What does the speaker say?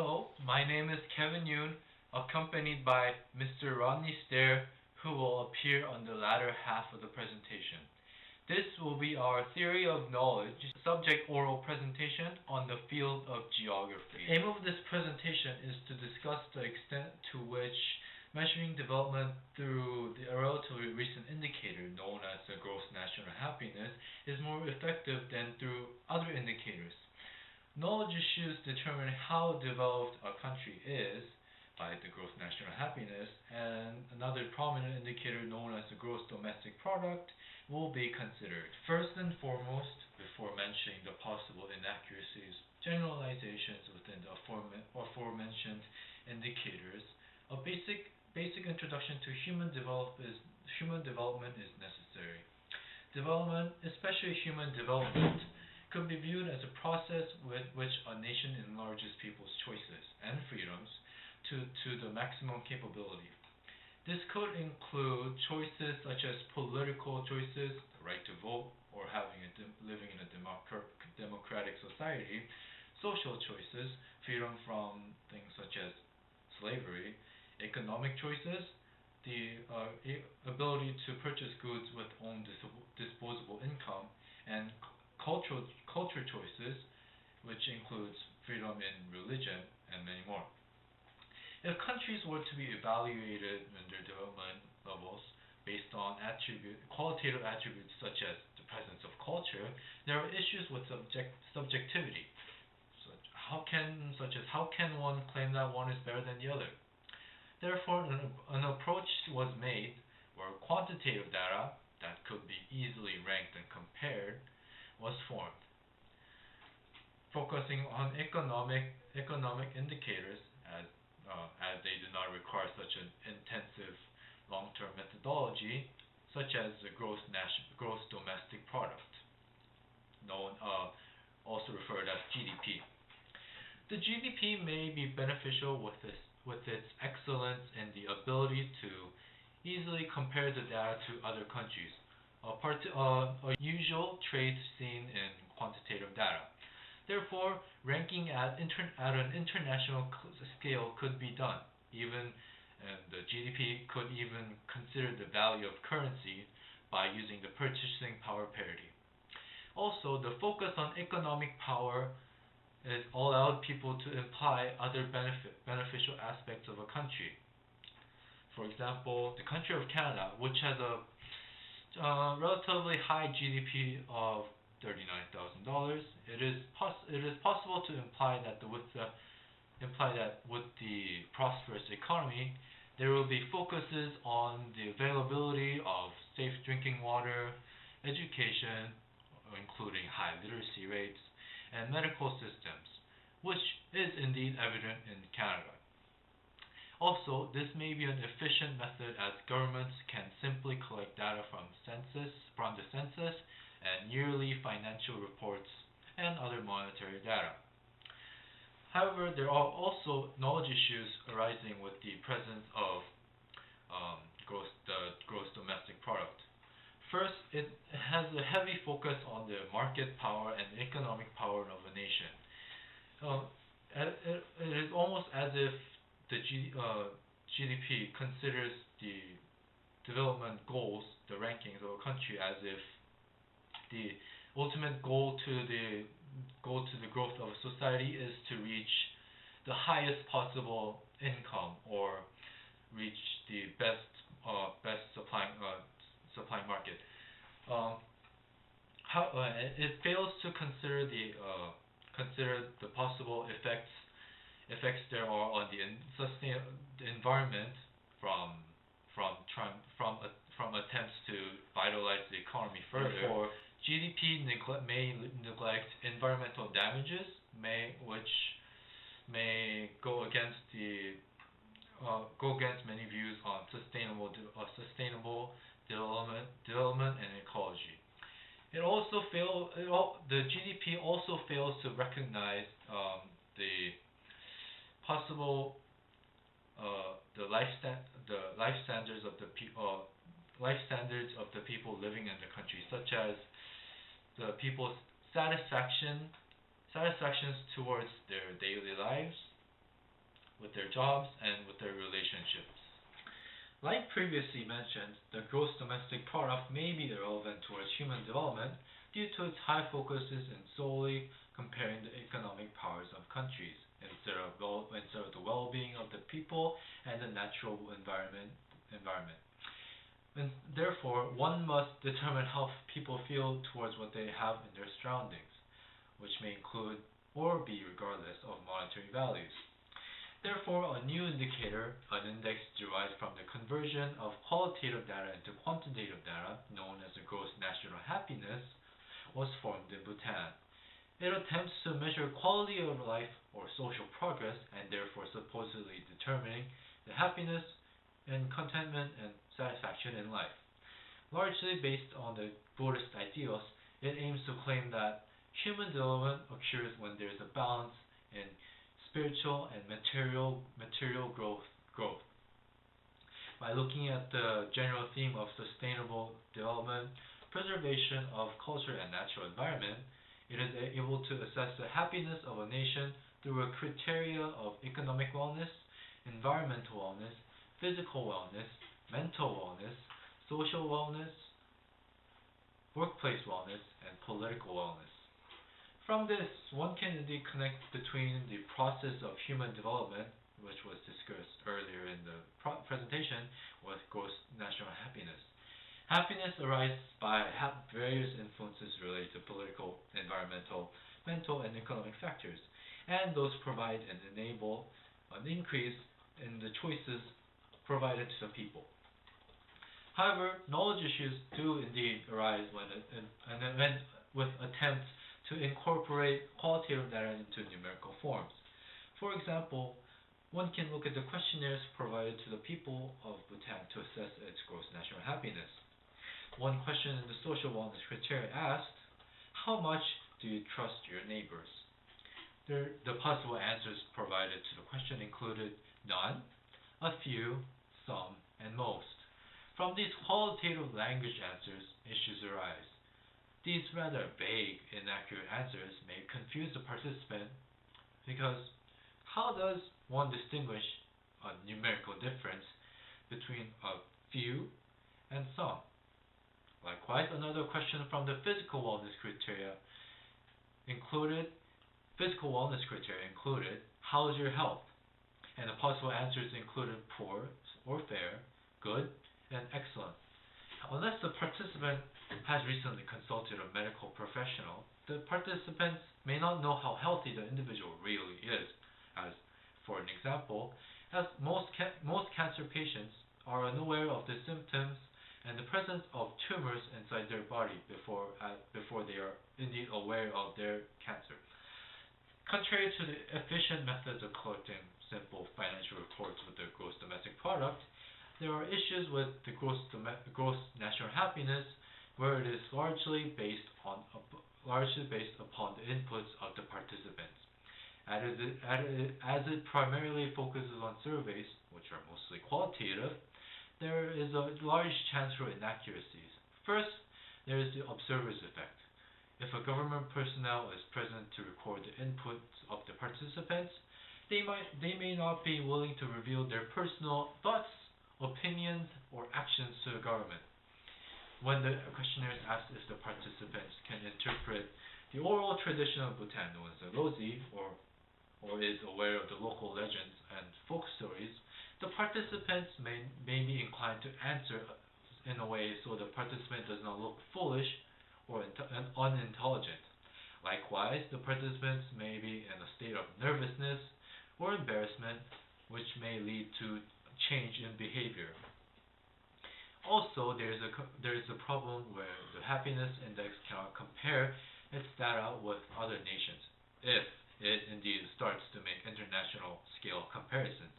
Hello, my name is Kevin Yoon, accompanied by Mr. Rodney Stair, who will appear on the latter half of the presentation. This will be our Theory of Knowledge subject oral presentation on the field of geography. The aim of this presentation is to discuss the extent to which measuring development through a relatively recent indicator known as the gross national happiness is more effective than through other indicators. Knowledge issues determine how developed a country is by the gross national happiness, and another prominent indicator known as the gross domestic product will be considered. First and foremost, before mentioning the possible inaccuracies, generalizations within the aforementioned indicators, a basic introduction to human development is necessary. Development, especially human development, could be viewed as a process with which a nation enlarges people's choices and freedoms to the maximum capability. This could include choices such as political choices, the right to vote, or living in a democratic society, social choices, freedom from things such as slavery, economic choices, the ability to purchase goods with own disposable income, and culture choices, which includes freedom in religion and many more. If countries were to be evaluated in their development levels based on qualitative attributes such as the presence of culture, there are issues with subjectivity, such as how can one claim that one is better than the other. Therefore, an approach was made where quantitative data that could be easily ranked and compared was formed, focusing on economic indicators as they do not require such an intensive long-term methodology, such as the gross domestic product, also referred as GDP. The GDP may be beneficial with its excellence in the ability to easily compare the data to other countries, a usual trait seen in quantitative data. Therefore, ranking at an international scale could be done. The GDP could even consider the value of currency by using the purchasing power parity. Also, the focus on economic power allowed people to imply other beneficial aspects of a country. For example, the country of Canada, which has a relatively high GDP of $39,000, it is possible to imply that with the prosperous economy, there will be focuses on the availability of safe drinking water, education, including high literacy rates, and medical systems, which is indeed evident in Canada. Also, this may be an efficient method as governments can simply collect data from the census and yearly financial reports and other monetary data. However, there are also knowledge issues arising with the presence of the gross domestic product. First, it has a heavy focus on the market power and economic power of a nation. It is almost as if the GDP considers the development goals, the rankings of a country, as if the ultimate goal to the growth of a society is to reach the highest possible income or reach the best supply market. It fails to consider the possible effects there are on the environment from attempts to vitalize the economy further. Therefore, GDP may neglect environmental damages, which may go against many views on sustainable development and ecology. The GDP also fails to recognize the possible life standards of the people living in the country, such as the people's satisfactions towards their daily lives, with their jobs, and with their relationships. Like previously mentioned, the gross domestic product may be irrelevant towards human development due to its high focuses in solely comparing the economic powers of countries instead of the well-being of the people and the natural environment. And therefore, one must determine how people feel towards what they have in their surroundings, which may include or be regardless of monetary values. Therefore, a new indicator, an index derived from the conversion of qualitative data into quantitative data, known as the gross national happiness, was formed in Bhutan. It attempts to measure quality of life or social progress and therefore supposedly determining the happiness and contentment and satisfaction in life. Largely based on the Buddhist ideals, it aims to claim that human development occurs when there is a balance in spiritual and material growth. By looking at the general theme of sustainable development, preservation of culture and natural environment, it is able to assess the happiness of a nation through a criteria of economic wellness, environmental wellness, physical wellness, mental wellness, social wellness, workplace wellness, and political wellness. From this, one can indeed connect between the process of human development, which was discussed earlier in the presentation, with gross national happiness. Happiness arises by various influences related to political, environmental, mental, and economic factors, and those provide and enable an increase in the choices provided to the people. However, knowledge issues do indeed arise when with attempts to incorporate qualitative data into numerical forms. For example, one can look at the questionnaires provided to the people of Bhutan to assess its gross national happiness. One question in the social wellness criteria asked, how much do you trust your neighbors? The possible answers provided to the question included none, a few, some, and most. From these qualitative language answers, issues arise. These rather vague, inaccurate answers may confuse the participant because how does one distinguish a numerical difference between a few and some? Likewise, another question from the physical wellness criteria included how's your health? And the possible answers included poor or fair, good, and excellent. Unless the participant has recently consulted a medical professional, the participants may not know how healthy the individual really is. As for an example, as most cancer patients are unaware of the symptoms and the presence of tumors inside their body before they are indeed aware of their cancer. Contrary to the efficient methods of collecting simple financial reports with the gross domestic product, there are issues with the gross national happiness where it is largely based upon the inputs of the participants. As it primarily focuses on surveys, which are mostly qualitative, there is a large chance for inaccuracies. First, there is the observer's effect. If a government personnel is present to record the inputs of the participants, they may not be willing to reveal their personal thoughts, opinions, or actions to the government. When the questionnaire is asked if the participants can interpret the oral tradition of Bhutan known as the Lozi, or is aware of the local legends and folk stories, the participants may be inclined to answer in a way so the participant does not look foolish or unintelligent. Likewise, the participants may be in a state of nervousness or embarrassment, which may lead to change in behavior. Also, there is a problem where the happiness index cannot compare its data with other nations, if it indeed starts to make international scale comparisons.